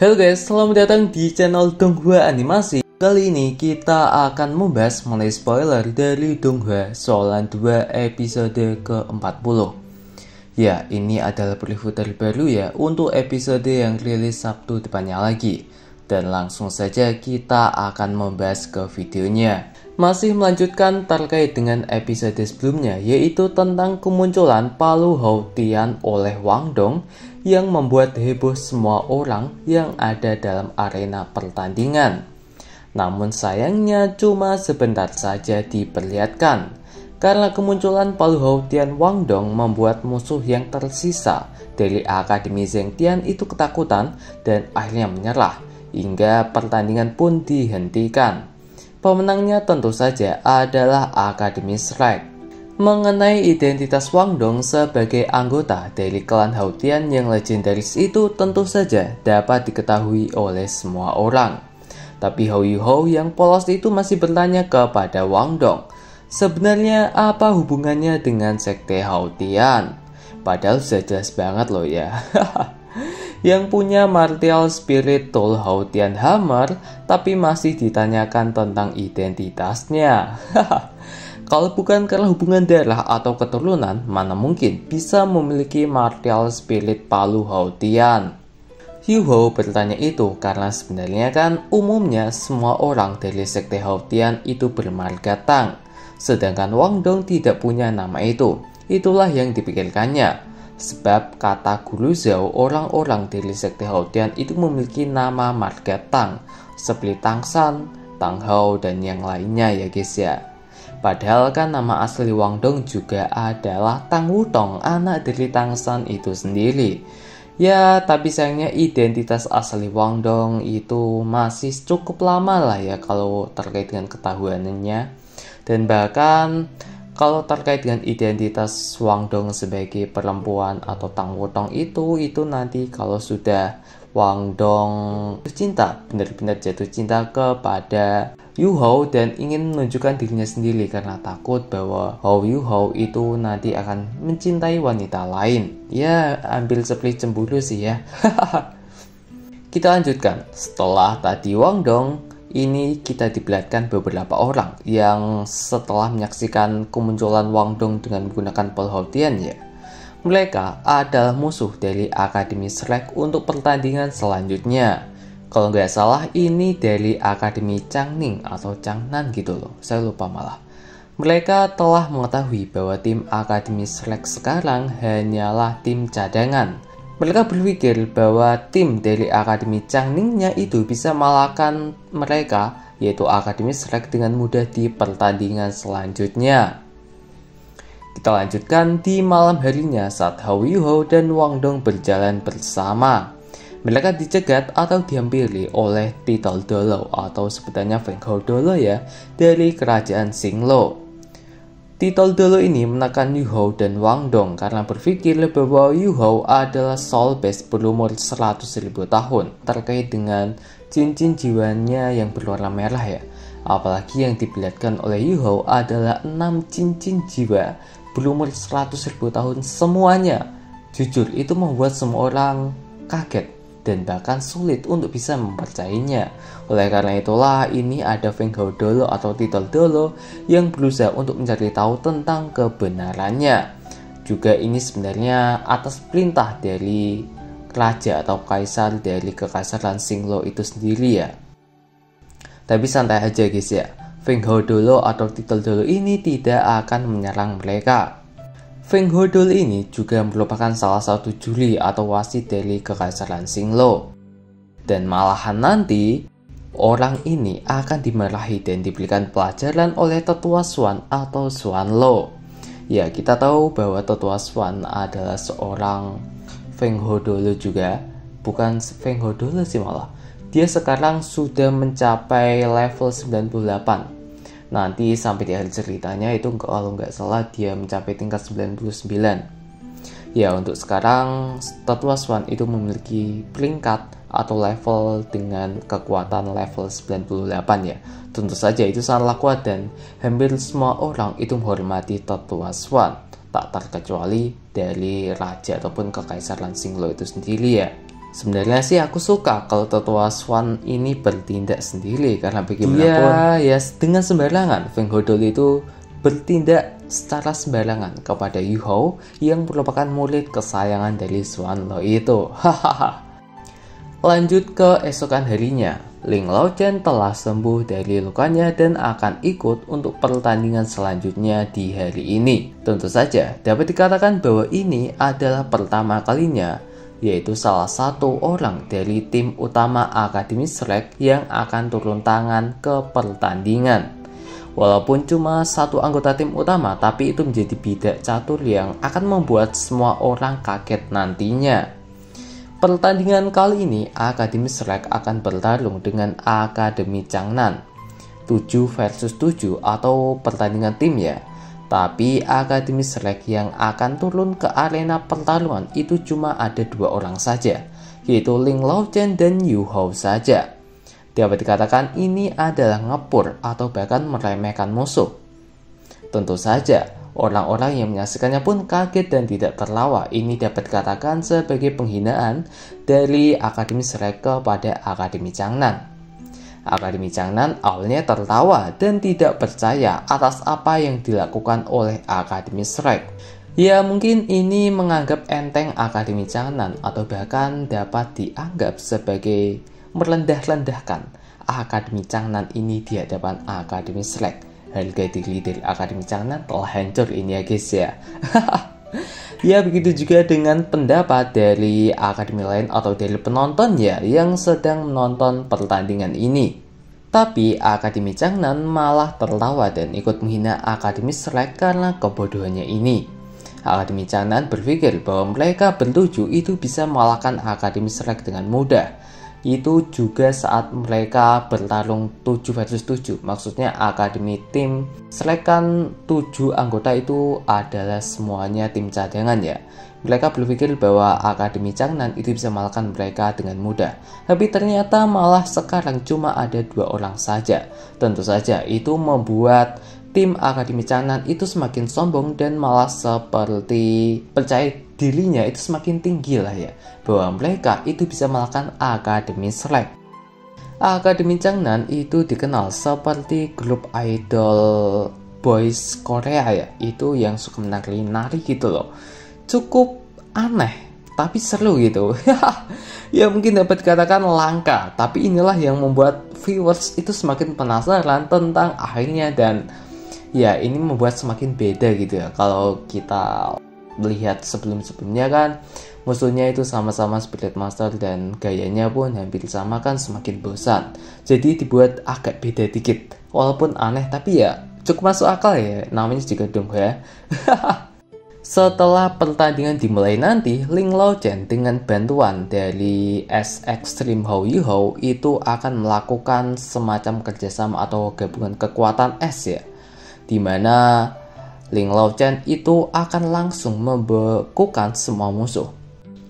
Halo guys, selamat datang di channel Donghua Animasi. Kali ini kita akan membahas mengenai spoiler dari Donghua Solan 2 episode ke-40. Ya, ini adalah preview terbaru ya untuk episode yang rilis Sabtu depannya lagi. Dan langsung saja kita akan membahas ke videonya. Masih melanjutkan terkait dengan episode sebelumnya, yaitu tentang kemunculan Palu Hao Tian oleh Wang Dong yang membuat heboh semua orang yang ada dalam arena pertandingan. Namun sayangnya cuma sebentar saja diperlihatkan, karena kemunculan Palu Hao Tian Wang Dong membuat musuh yang tersisa dari Akademi Zheng Tian itu ketakutan dan akhirnya menyerah, hingga pertandingan pun dihentikan. Pemenangnya tentu saja adalah Akademi Shrek. Mengenai identitas Wang Dong sebagai anggota dari klan Hao Tian yang legendaris itu tentu saja dapat diketahui oleh semua orang. Tapi Hou Yuhou yang polos itu masih bertanya kepada Wang Dong, sebenarnya apa hubungannya dengan sekte Hao Tian? Padahal sudah jelas banget loh ya. Yang punya martial spirit Tool Hao Tian Hammer, tapi masih ditanyakan tentang identitasnya. Kalau bukan karena hubungan darah atau keturunan, mana mungkin bisa memiliki martial spirit Palu Hao Tian? Yuhou bertanya itu karena sebenarnya kan umumnya semua orang dari sekte Hao Tian itu bermarga Tang, sedangkan Wang Dong tidak punya nama itu. Itulah yang dipikirkannya. Sebab kata Guru Zhao, orang-orang dari sekte Hao Tian itu memiliki nama marga Tang, seperti Tang San, Tang Hao, dan yang lainnya ya guys ya. Padahal kan nama asli Wang Dong juga adalah Tang Wutong, anak dari Tang San itu sendiri. Ya, tapi sayangnya identitas asli Wang Dong itu masih cukup lama lah ya kalau terkait dengan ketahuannya. Dan bahkan kalau terkait dengan identitas Wang Dong sebagai perempuan atau Tang Wutong itu nanti kalau sudah Wang Dong cinta, benar-benar jatuh cinta kepada Yuhou dan ingin menunjukkan dirinya sendiri karena takut bahwa Hou Yuhou itu nanti akan mencintai wanita lain. Ya, ambil seperti cemburu sih ya. Kita lanjutkan. Setelah tadi Wang Dong, ini kita diperlihatkan beberapa orang yang setelah menyaksikan kemunculan Wang Dong dengan menggunakan Palu Hao Tian ya. Mereka adalah musuh dari Akademi Shrek untuk pertandingan selanjutnya. Kalau nggak salah ini dari Akademi Changning atau Changnan gitu loh, saya lupa malah. Mereka telah mengetahui bahwa tim Akademi Shrek sekarang hanyalah tim cadangan. Mereka berpikir bahwa tim dari Akademi Changningnya itu bisa mengalahkan mereka, yaitu Akademi Shrek dengan mudah di pertandingan selanjutnya. Kita lanjutkan di malam harinya saat Hou Yuhou dan Wang Dong berjalan bersama. Mereka dicegat atau dihampiri oleh Titol Dolo atau sebutannya Feng Hou Dolo ya, dari kerajaan Xinglo. Titol Dolo ini menekan Yuhou dan Wang Dong karena berpikir bahwa Yuhou adalah soul base berumur 100.000 tahun terkait dengan cincin jiwanya yang berwarna merah ya. Apalagi yang diperlihatkan oleh Yuhou adalah 6 cincin jiwa berumur 100.000 tahun semuanya. Jujur itu membuat semua orang kaget dan bahkan sulit untuk bisa mempercayainya. Oleh karena itulah ini ada Feng Hou Dolo atau Titol Dolo yang berusaha untuk mencari tahu tentang kebenarannya. Juga ini sebenarnya atas perintah dari raja atau kaisar dari kekaisaran Xinglo itu sendiri ya. Tapi santai aja guys ya, Feng Hou Dolo atau Titol Dolo ini tidak akan menyerang mereka. Feng Hou Dolo ini juga merupakan salah satu juri atau wasit dari kekaisaran Xinglo. Dan malahan nanti, orang ini akan dimarahi dan diberikan pelajaran oleh Tetua Xuan atau Xuan Lo. Ya, kita tahu bahwa Tetua Xuan adalah seorang Feng Hou Dolo juga. Bukan Feng Hou Dolo sih malah. Dia sekarang sudah mencapai level 98. Nanti sampai di akhir ceritanya itu kalau nggak salah dia mencapai tingkat 99. Ya, untuk sekarang Tetua Xuan itu memiliki peringkat atau level dengan kekuatan level 98 ya. Tentu saja itu sangatlah kuat dan hampir semua orang itu menghormati Tetua Xuan, tak terkecuali dari raja ataupun kekaisaran Xinglo itu sendiri ya. Sebenarnya sih aku suka kalau tetua Swan ini bertindak sendiri, karena bagaimanapun ya dengan sembarangan Feng Hodol itu bertindak secara sembarangan kepada Yu Hao yang merupakan murid kesayangan dari Swan Lo itu. Hahaha. Lanjut ke esokan harinya, Ling Laochen telah sembuh dari lukanya dan akan ikut untuk pertandingan selanjutnya di hari ini. Tentu saja dapat dikatakan bahwa ini adalah pertama kalinya, yaitu salah satu orang dari tim utama Akademi Shrek yang akan turun tangan ke pertandingan. Walaupun cuma satu anggota tim utama, tapi itu menjadi bidak catur yang akan membuat semua orang kaget nantinya. Pertandingan kali ini, Akademi Shrek akan bertarung dengan Akademi Changnan 7 versus 7 atau pertandingan tim ya. Tapi Akademi Shrek yang akan turun ke arena pertarungan itu cuma ada 2 orang saja, yaitu Ling Laochen dan Yu Hao saja. Dapat dikatakan ini adalah ngepur atau bahkan meremehkan musuh. Tentu saja, orang-orang yang menyaksikannya pun kaget dan tidak tertawa. Ini dapat dikatakan sebagai penghinaan dari Akademi Shrek kepada Akademi Changnan. Akademi Changnan awalnya tertawa dan tidak percaya atas apa yang dilakukan oleh Akademi Shrek. Ya mungkin ini menganggap enteng Akademi Changnan atau bahkan dapat dianggap sebagai merendah-rendahkan Akademi Changnan ini di hadapan Akademi Shrek. Harga diri dari Akademi Changnan telah hancur ini ya guys ya. Ya begitu juga dengan pendapat dari akademi lain atau dari penonton ya yang sedang menonton pertandingan ini. Tapi Akademi Changnan malah tertawa dan ikut menghina Akademi Shrek karena kebodohannya ini. Akademi Changnan berpikir bahwa mereka bertujuh itu bisa mengalahkan Akademi Shrek dengan mudah. Itu juga saat mereka bertarung 7 versus 7. Maksudnya Akademi tim Shrek kan 7 anggota itu adalah semuanya tim cadangan ya. Mereka berpikir bahwa Akademi Changnan itu bisa mengalahkan mereka dengan mudah. Tapi ternyata malah sekarang cuma ada 2 orang saja. Tentu saja itu membuat tim Akademi Changnan itu semakin sombong dan malah seperti percaya dirinya itu semakin tinggi lah ya, bahwa mereka itu bisa mengalahkan Akademi Shrek. Akademi Changnan itu dikenal seperti grup idol boys Korea ya, itu yang suka menari-nari gitu loh. Cukup aneh tapi seru gitu. Ya mungkin dapat dikatakan langka, tapi inilah yang membuat viewers itu semakin penasaran tentang akhirnya, dan ya ini membuat semakin beda gitu ya. Kalau kita melihat sebelum-sebelumnya kan musuhnya itu sama-sama Spirit Master dan gayanya pun hampir sama kan, semakin bosan. Jadi dibuat agak beda dikit. Walaupun aneh tapi ya cukup masuk akal ya, namanya juga Donghua. Setelah pertandingan dimulai nanti, Ling Laochen dengan bantuan dari S Extreme Hao Yu Hao itu akan melakukan semacam kerjasama atau gabungan kekuatan S ya, dimana Ling Laochen itu akan langsung membekukan semua musuh.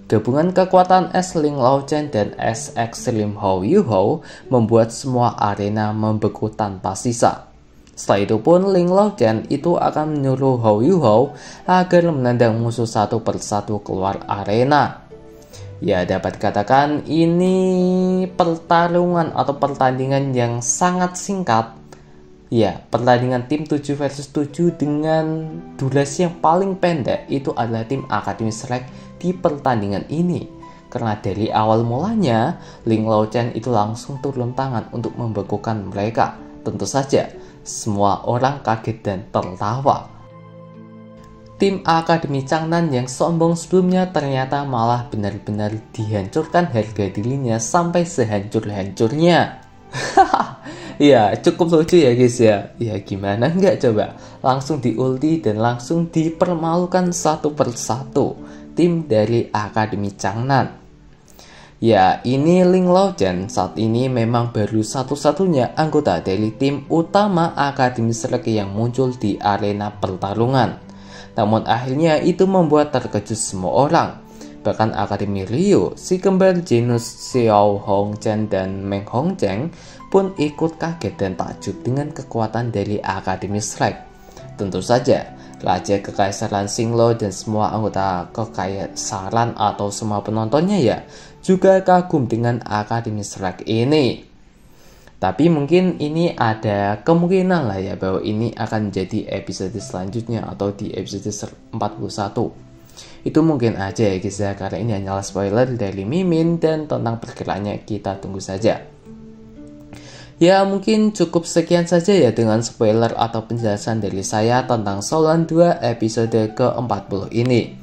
Gabungan kekuatan S Ling Laochen dan S Extreme Hao Yu Hao membuat semua arena membeku tanpa sisa. Setelah itu pun Ling Laochen itu akan menyuruh Hao Yu Hao agar menendang musuh satu persatu keluar arena. Ya dapat dikatakan ini pertarungan atau pertandingan yang sangat singkat. Ya, pertandingan tim 7 versus 7 dengan durasi yang paling pendek itu adalah tim Akademi Shrek di pertandingan ini. Karena dari awal mulanya, Ling Laochen itu langsung turun tangan untuk membekukan mereka. Tentu saja, semua orang kaget dan tertawa. Tim Akademi Changnan yang sombong sebelumnya ternyata malah benar-benar dihancurkan harga dirinya sampai sehancur-hancurnya. Ya cukup lucu ya guys ya. Ya gimana nggak coba, langsung diulti dan langsung dipermalukan satu persatu tim dari Akademi Changnan. Ya ini Ling Laochen saat ini memang baru satu-satunya anggota dari tim utama Akademi Shrek yang muncul di arena pertarungan. Namun akhirnya itu membuat terkejut semua orang. Bahkan Akademi Ryu, si kembar Genus Xiao Hongchen dan Meng Hongcheng pun ikut kaget dan takjub dengan kekuatan dari Akademi Shrek. Tentu saja, Raja Kekaisaran Xinglo dan semua anggota Kekaisaran atau semua penontonnya ya juga kagum dengan Academy Strike ini. Tapi mungkin ini ada kemungkinan lah ya bahwa ini akan jadi episode selanjutnya atau di episode 41. Itu mungkin aja ya guys ya, karena ini hanyalah spoiler dari Mimin dan tentang perkiraannya kita tunggu saja. Ya mungkin cukup sekian saja ya dengan spoiler atau penjelasan dari saya tentang Solo 2 episode ke-40 ini.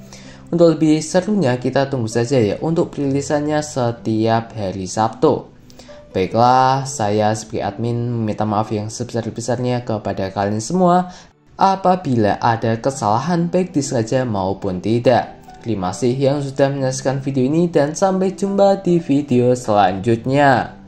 Untuk lebih serunya kita tunggu saja ya untuk perilisannya setiap hari Sabtu. Baiklah, saya sebagai admin meminta maaf yang sebesar-besarnya kepada kalian semua apabila ada kesalahan baik disengaja maupun tidak. Terima kasih yang sudah menyaksikan video ini dan sampai jumpa di video selanjutnya.